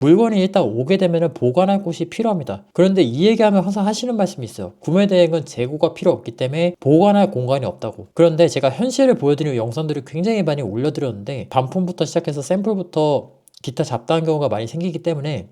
물건이 일단 오게 되면 보관할 곳이 필요합니다. 그런데 이 얘기하면 항상 하시는 말씀이 있어요. 구매 대행은 재고가 필요 없기 때문에 보관할 공간이 없다고. 그런데 제가 현실을 보여드리는 영상들을 굉장히 많이 올려드렸는데 반품부터 시작해서 샘플부터 기타 잡다한 경우가 많이 생기기 때문에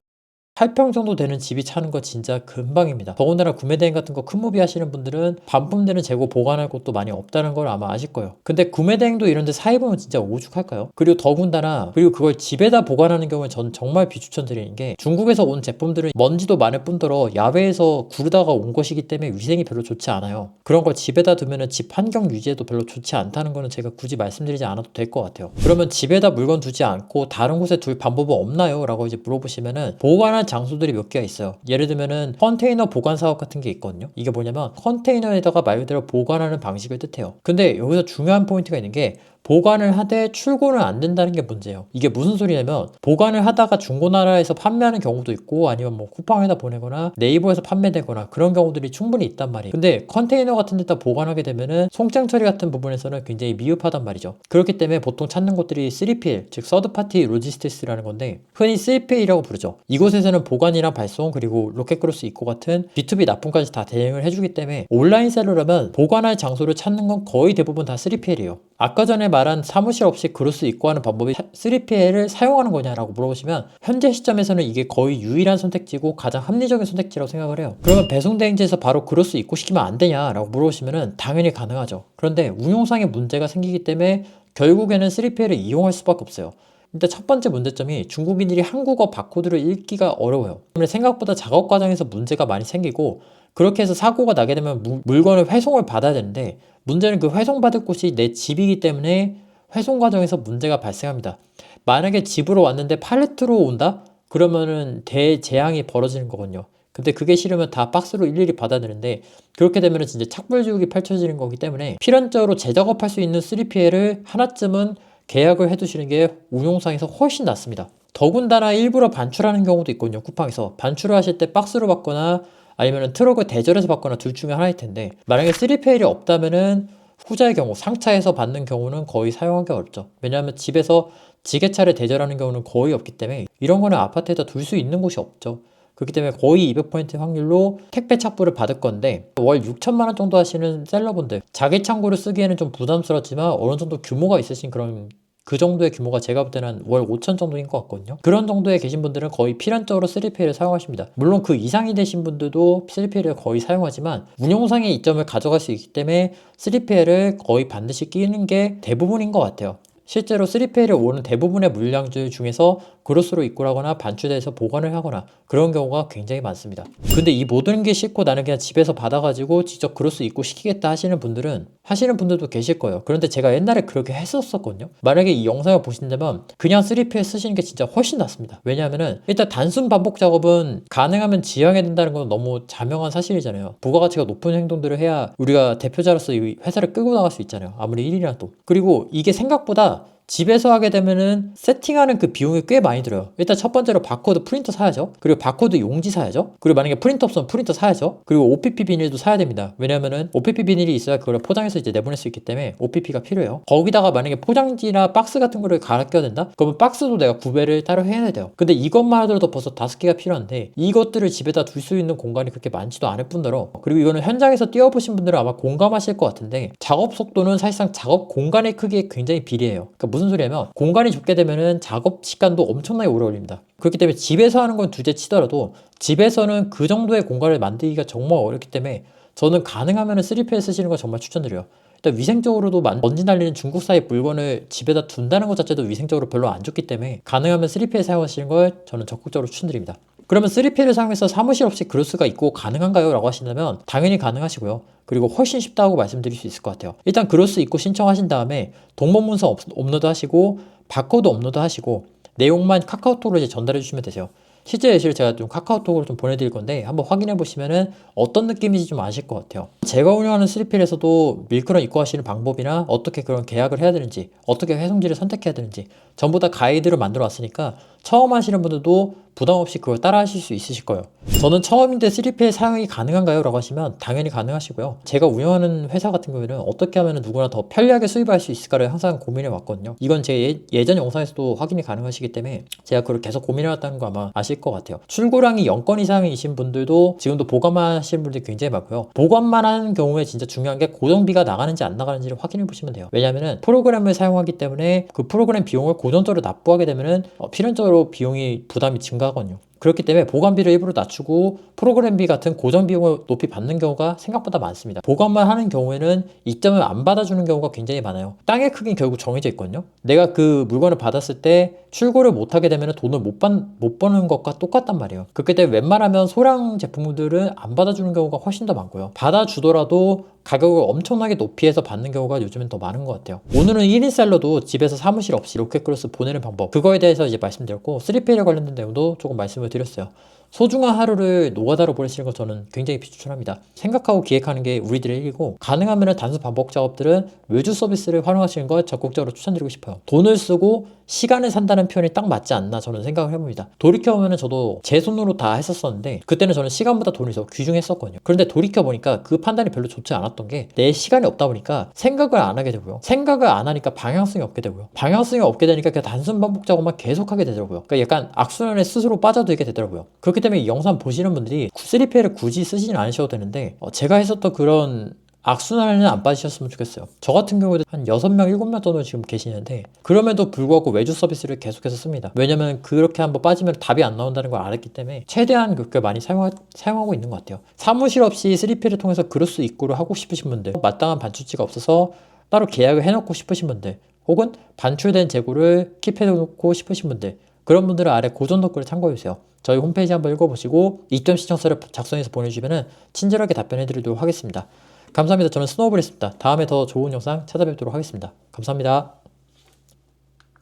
8평 정도 되는 집이 차는 거 진짜 금방입니다. 더군다나 구매대행 같은 거 큰 무비 하시는 분들은 반품되는 재고 보관할 곳도 많이 없다는 걸 아마 아실 거예요. 근데 구매대행도 이런데 사입으면 진짜 오죽할까요? 그리고 더군다나 그걸 집에다 보관하는 경우는 전 정말 비추천드리는 게 중국에서 온 제품들은 먼지도 많을 뿐더러 야외에서 구르다가 온 것이기 때문에 위생이 별로 좋지 않아요. 그런 걸 집에다 두면은 집 환경 유지에도 별로 좋지 않다는 거는 제가 굳이 말씀드리지 않아도 될 것 같아요. 그러면 집에다 물건 두지 않고 다른 곳에 둘 방법은 없나요? 라고 이제 물어보시면은 보관할 장소들이 몇 개가 있어요. 예를 들면은 컨테이너 보관 사업 같은 게 있거든요. 이게 뭐냐면 컨테이너에다가 말 그대로 보관하는 방식을 뜻해요. 근데 여기서 중요한 포인트가 있는 게 보관을 하되 출고는 안 된다는 게 문제예요. 이게 무슨 소리냐면 보관을 하다가 중고나라에서 판매하는 경우도 있고 아니면 뭐 쿠팡에다 보내거나 네이버에서 판매되거나 그런 경우들이 충분히 있단 말이에요. 근데 컨테이너 같은 데다 보관하게 되면은 송장 처리 같은 부분에서는 굉장히 미흡하단 말이죠. 그렇기 때문에 보통 찾는 곳들이 3PL 즉 서드파티 로지스틱스라는 건데 흔히 3PL이라고 부르죠. 이곳에서는 보관이랑 발송 그리고 로켓크로스 입고 같은 B2B 납품까지 다 대행을 해주기 때문에 온라인 셀러라면 보관할 장소를 찾는 건 거의 대부분 다 3PL이에요. 아까 전에 말한 사무실 없이 그로스 입고하는 방법이 3PL을 사용하는 거냐라고 물어보시면 현재 시점에서는 이게 거의 유일한 선택지고 가장 합리적인 선택지라고 생각을 해요. 그러면 배송대행지에서 바로 그로스 입고시키면 안 되냐라고 물어보시면 당연히 가능하죠. 그런데 운용상의 문제가 생기기 때문에 결국에는 3PL을 이용할 수밖에 없어요. 일단 첫 번째 문제점이 중국인들이 한국어 바코드를 읽기가 어려워요. 때문에 생각보다 작업 과정에서 문제가 많이 생기고 그렇게 해서 사고가 나게 되면 물건을 회송을 받아야 되는데 문제는 그 회송받을 곳이 내 집이기 때문에 회송 과정에서 문제가 발생합니다. 만약에 집으로 왔는데 팔레트로 온다? 그러면은 대재앙이 벌어지는 거거든요. 근데 그게 싫으면 다 박스로 일일이 받아야 되는데 그렇게 되면 진짜 착불지옥이 펼쳐지는 거기 때문에 필연적으로 재작업할 수 있는 3PL을 하나쯤은 계약을 해두시는 게 운용상에서 훨씬 낫습니다. 더군다나 일부러 반출하는 경우도 있거든요. 쿠팡에서 반출을 하실 때 박스로 받거나 아니면 트럭을 대절해서 받거나 둘 중에 하나일 텐데 만약에 3PL이 없다면은 후자의 경우 상차해서 받는 경우는 거의 사용하기 어렵죠. 왜냐하면 집에서 지게차를 대절하는 경우는 거의 없기 때문에 이런 거는 아파트에다 둘 수 있는 곳이 없죠. 그렇기 때문에 거의 200% 확률로 택배 착불을 받을 건데 월 6천만 원 정도 하시는 셀러분들 자기 창고를 쓰기에는 좀 부담스럽지만 어느 정도 규모가 있으신 그런 그 정도의 규모가 제가 볼 때는 월 5천 정도인 것 같거든요. 그런 정도에 계신 분들은 거의 필연적으로 3PL을 사용하십니다. 물론 그 이상이 되신 분들도 3PL을 거의 사용하지만 운용상의 이점을 가져갈 수 있기 때문에 3PL을 거의 반드시 끼는 게 대부분인 것 같아요. 실제로 3PL에 오는 대부분의 물량들 중에서 그로스로 입고하거나 반출돼서 보관을 하거나 그런 경우가 굉장히 많습니다. 근데 이 모든 게 싫고 나는 그냥 집에서 받아가지고 직접 그로스 입고 시키겠다 하시는 분들도 계실 거예요. 그런데 제가 옛날에 그렇게 했었거든요. 만약에 이 영상을 보신다면 그냥 3PL 쓰시는 게 진짜 훨씬 낫습니다. 왜냐하면은 일단 단순 반복 작업은 가능하면 지양해야 된다는 건 너무 자명한 사실이잖아요. 부가가치가 높은 행동들을 해야 우리가 대표자로서 이 회사를 끌고 나갈 수 있잖아요. 아무리 일이라도. 그리고 이게 생각보다 집에서 하게 되면은 세팅하는 그 비용이 꽤 많이 들어요. 일단 첫 번째로 바코드 프린터 사야죠. 그리고 바코드 용지 사야죠. 그리고 만약에 프린터 없으면 프린터 사야죠. 그리고 OPP 비닐도 사야 됩니다. 왜냐면은 OPP 비닐이 있어야 그걸 포장해서 이제 내보낼 수 있기 때문에 OPP가 필요해요. 거기다가 만약에 포장지나 박스 같은 거를 갈아 껴야 된다? 그러면 박스도 내가 구매를 따로 해야 돼요. 근데 이것만 하더라도 벌써 5개가 필요한데 이것들을 집에다 둘 수 있는 공간이 그렇게 많지도 않을 뿐더러 그리고 이거는 현장에서 뛰어보신 분들은 아마 공감하실 것 같은데 작업 속도는 사실상 작업 공간의 크기에 굉장히 비례해요. 그러니까 무슨 소리냐면 공간이 좁게 되면은 작업 시간도 엄청나게 오래 걸립니다. 그렇기 때문에 집에서 하는 건 둘째 치더라도 집에서는 그 정도의 공간을 만들기가 정말 어렵기 때문에 저는 가능하면 3PL 쓰시는 걸 정말 추천드려요. 일단 위생적으로도 먼지 날리는 중국사의 물건을 집에다 둔다는 것 자체도 위생적으로 별로 안 좋기 때문에 가능하면 3PL 사용하시는 걸 저는 적극적으로 추천드립니다. 그러면 3PL을 사용해서 사무실 없이 그로스가 있고 가능한가요? 라고 하신다면 당연히 가능하시고요. 그리고 훨씬 쉽다고 말씀드릴 수 있을 것 같아요. 일단 그로스 입고 신청하신 다음에 동봉문서 업로드 하시고 바코드 업로드 하시고 내용만 카카오톡으로 이제 전달해 주시면 되세요. 실제 예시를 제가 좀 카카오톡으로 좀 보내드릴 건데 한번 확인해 보시면은 어떤 느낌인지 좀 아실 것 같아요. 제가 운영하는 3PL에서도 밀크런 입고하시는 방법이나 어떻게 그런 계약을 해야 되는지 어떻게 회송지를 선택해야 되는지 전부 다 가이드를 만들어 왔으니까 처음 하시는 분들도 부담 없이 그걸 따라 하실 수 있으실 거예요. 저는 처음인데 3PL 사용이 가능한가요? 라고 하시면 당연히 가능하시고요. 제가 운영하는 회사 같은 경우에는 어떻게 하면 누구나 더 편리하게 수입할 수 있을까를 항상 고민해 왔거든요. 이건 제 예전 영상에서도 확인이 가능하시기 때문에 제가 그걸 계속 고민해 왔다는 거 아마 아실 것 같아요. 출고량이 0건 이상이신 분들도 지금도 보관만 하시는 분들이 굉장히 많고요. 보관만 하는 경우에 진짜 중요한 게 고정비가 나가는지 안 나가는지를 확인해 보시면 돼요. 왜냐하면 프로그램을 사용하기 때문에 그 프로그램 비용을 고정적으로 납부하게 되면은 필연적으로 비용이 부담이 증가하거든요. 그렇기 때문에 보관비를 일부러 낮추고 프로그램비 같은 고정 비용을 높이 받는 경우가 생각보다 많습니다. 보관만 하는 경우에는 이점을 안 받아주는 경우가 굉장히 많아요. 땅의 크기는 결국 정해져 있거든요. 내가 그 물건을 받았을 때 출고를 못하게 되면 돈을 못 버는 것과 똑같단 말이에요. 그렇기 때문에 웬만하면 소량 제품들은 안 받아주는 경우가 훨씬 더 많고요. 받아주더라도 가격을 엄청나게 높이 해서 받는 경우가 요즘엔 더 많은 것 같아요. 오늘은 1인 셀러도 집에서 사무실 없이 로켓크로스 보내는 방법, 그거에 대해서 이제 말씀드렸고 3PL에 관련된 내용도 조금 말씀을 드렸어요. 소중한 하루를 노가다로 보내시는 거 저는 굉장히 비추천합니다. 생각하고 기획하는 게 우리들의 일이고, 가능하면 단순 반복 작업들은 외주 서비스를 활용하시는 걸 적극적으로 추천드리고 싶어요. 돈을 쓰고 시간을 산다는 표현이 딱 맞지 않나 저는 생각을 해봅니다. 돌이켜보면 저도 제 손으로 다 했었었는데 그때는 저는 시간보다 돈이 더 귀중했었거든요. 그런데 돌이켜보니까 그 판단이 별로 좋지 않았던 게, 내 시간이 없다 보니까 생각을 안 하게 되고요. 생각을 안 하니까 방향성이 없게 되고요. 방향성이 없게 되니까 그냥 단순 반복 작업만 계속하게 되더라고요. 그러니까 약간 악순환에 스스로 빠져들게 되더라고요. 그렇기 때문에 이 영상 보시는 분들이 3PL을 굳이 쓰지는 않으셔도 되는데 제가 했었던 그런 악순환에는 안 빠지셨으면 좋겠어요. 저 같은 경우에도 한 6명, 7명 정도 지금 계시는데 그럼에도 불구하고 외주 서비스를 계속해서 씁니다. 왜냐면 그렇게 한번 빠지면 답이 안 나온다는 걸 알았기 때문에 최대한 그렇게 많이 사용하고 있는 것 같아요. 사무실 없이 3PL을 통해서 그로스 입고를 하고 싶으신 분들, 마땅한 반출지가 없어서 따로 계약을 해놓고 싶으신 분들, 혹은 반출된 재고를 킵해놓고 싶으신 분들, 그런 분들은 아래 고정 댓글을 참고해주세요. 저희 홈페이지 한번 읽어보시고 이점 신청서를 작성해서 보내주시면 친절하게 답변해드리도록 하겠습니다. 감사합니다. 저는 스노우볼이었습니다. 다음에 더 좋은 영상 찾아뵙도록 하겠습니다. 감사합니다.